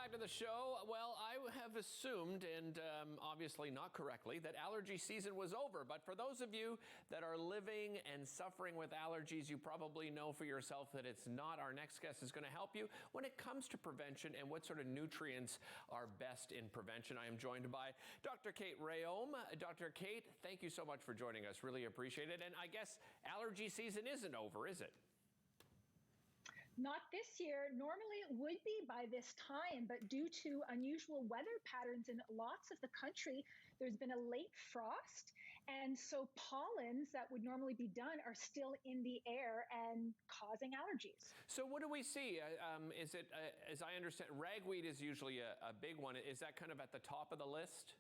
back to the show. Well, I have assumed, and obviously not correctly, that allergy season was over. But for those of you that are living and suffering with allergies, you probably know for yourself that it's not. Our next guest is going to help you when it comes to prevention and what sort of nutrients are best in prevention. I am joined by Dr. Kate Rhéaume. Dr. Kate, thank you so much for joining us. Really appreciate it. And I guess allergy season isn't over, is it? Not this year. Normally it would be by this time, but due to unusual weather patterns in lots of the country, there's been a late frost. And so pollens that would normally be done are still in the air and causing allergies. So what do we see? Is it, as I understand, ragweed is usually a big one. Is that kind of at the top of the list?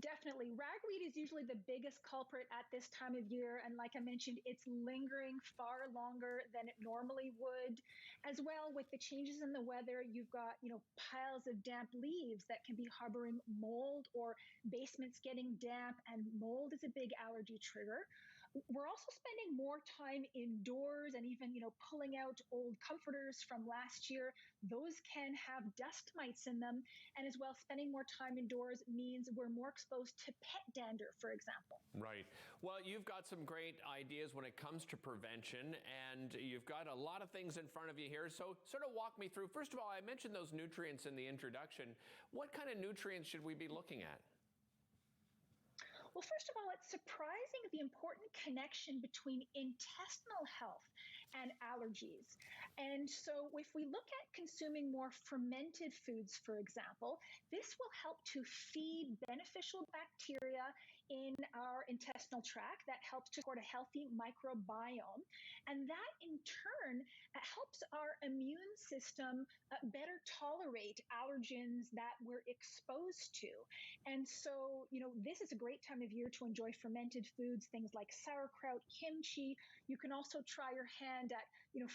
Definitely. Ragweed is usually the biggest culprit at this time of year. And like I mentioned, it's lingering far longer than it normally would. As well, with the changes in the weather, you've got, piles of damp leaves that can be harboring mold, or basements getting damp, and mold is a big allergy trigger. We're also spending more time indoors and even, pulling out old comforters from last year. Those can have dust mites in them. And as well, spending more time indoors means we're more exposed to pet dander, for example. Right. Well, you've got some great ideas when it comes to prevention, and you've got a lot of things in front of you here. So sort of walk me through. First of all, I mentioned those nutrients in the introduction. What kind of nutrients should we be looking at? Well, first of all, it's surprising the important connection between intestinal health and allergies. And so if we look at consuming more fermented foods, for example, this will help to feed beneficial bacteria in our intestinal tract that helps to support a healthy microbiome. And that in turn helps our immune system better tolerate allergens that we're exposed to. And so, this is a great time of year to enjoy fermented foods, things like sauerkraut, kimchi. You can also try your hand at,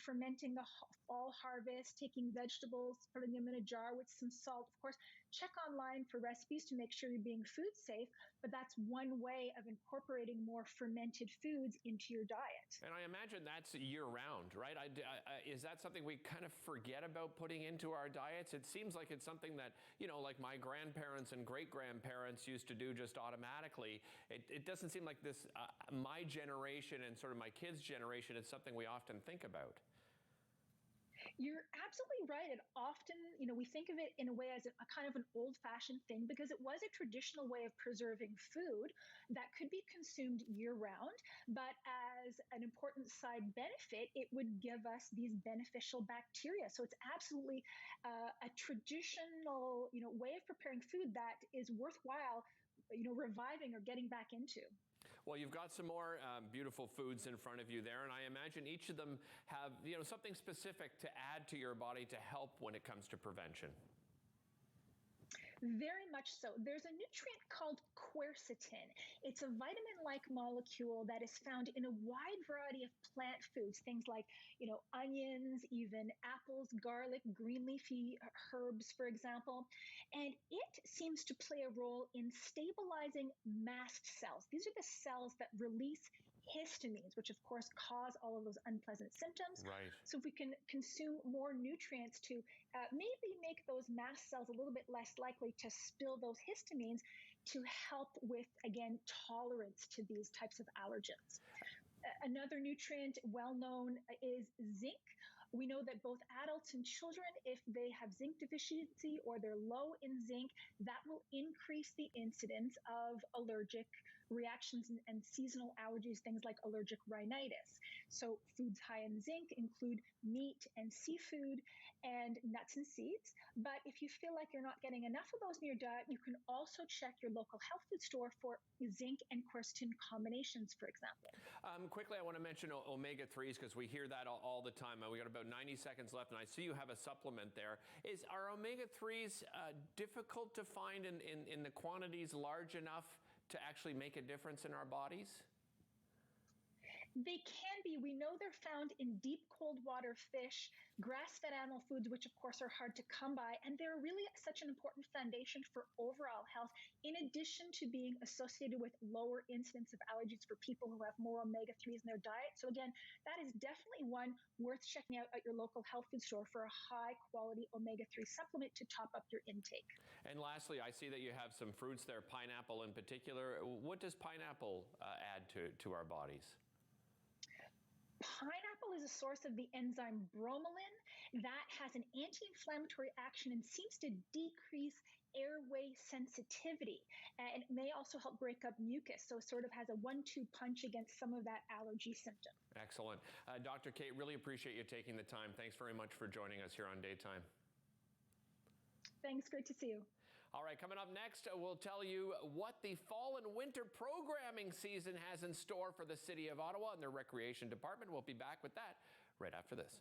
fermenting the fall harvest, taking vegetables, putting them in a jar with some salt. Of course, check online for recipes to make sure you're being food safe, but that's one way of incorporating more fermented foods into your diet. And I imagine that's year round, right? Is that something we kind of forget about putting into our diets? It seems like it's something that, like my grandparents and great-grandparents used to do just automatically. It doesn't seem like this, my generation and sort of my kids' generation, is something we often think about. You're absolutely right. And often, we think of it in a way as a kind of an old-fashioned thing, because it was a traditional way of preserving food that could be consumed year-round. But as an important side benefit, it would give us these beneficial bacteria. So it's absolutely a traditional, way of preparing food that is worthwhile, reviving or getting back into. Well, you've got some more beautiful foods in front of you there, and I imagine each of them have, something specific to add to your body to help when it comes to prevention. Very much so. There's a nutrient called quercetin. It's a vitamin-like molecule that is found in a wide variety of plant foods, things like, onions, even apples, garlic, green leafy herbs, for example. And it seems to play a role in stabilizing mast cells. These are the cells that release histamines, which of course cause all of those unpleasant symptoms. Right. So if we can consume more nutrients to maybe make those mast cells a little bit less likely to spill those histamines, to help with, again, tolerance to these types of allergens. Another nutrient well known is zinc. We know that both adults and children, if they have zinc deficiency or they're low in zinc, that will increase the incidence of allergic reactions and seasonal allergies, things like allergic rhinitis. So foods high in zinc include meat and seafood and nuts and seeds. But if you feel like you're not getting enough of those in your diet, you can also check your local health food store for zinc and quercetin combinations, for example. Quickly, I want to mention omega-3s because we hear that all the time. We got about 90 seconds left, and I see you have a supplement there. Are omega-3s difficult to find in the quantities large enough to actually make a difference in our bodies? They can be. We know they're found in deep cold water fish, grass-fed animal foods, which of course are hard to come by, and they're really such an important foundation for overall health, in addition to being associated with lower incidence of allergies for people who have more omega-3s in their diet. So again, that is definitely one worth checking out at your local health food store for a high-quality omega-3 supplement to top up your intake. And lastly, I see that you have some fruits there, pineapple in particular. What does pineapple add to our bodies? Pineapple is a source of the enzyme bromelain that has an anti-inflammatory action and seems to decrease airway sensitivity, and it may also help break up mucus, so it sort of has a 1-2 punch against some of that allergy symptom. Excellent. Dr. Kate, really appreciate you taking the time. Thanks very much for joining us here on Daytime. Thanks, great to see you. All right, coming up next, we'll tell you what the fall and winter programming season has in store for the City of Ottawa and their Recreation Department. We'll be back with that right after this.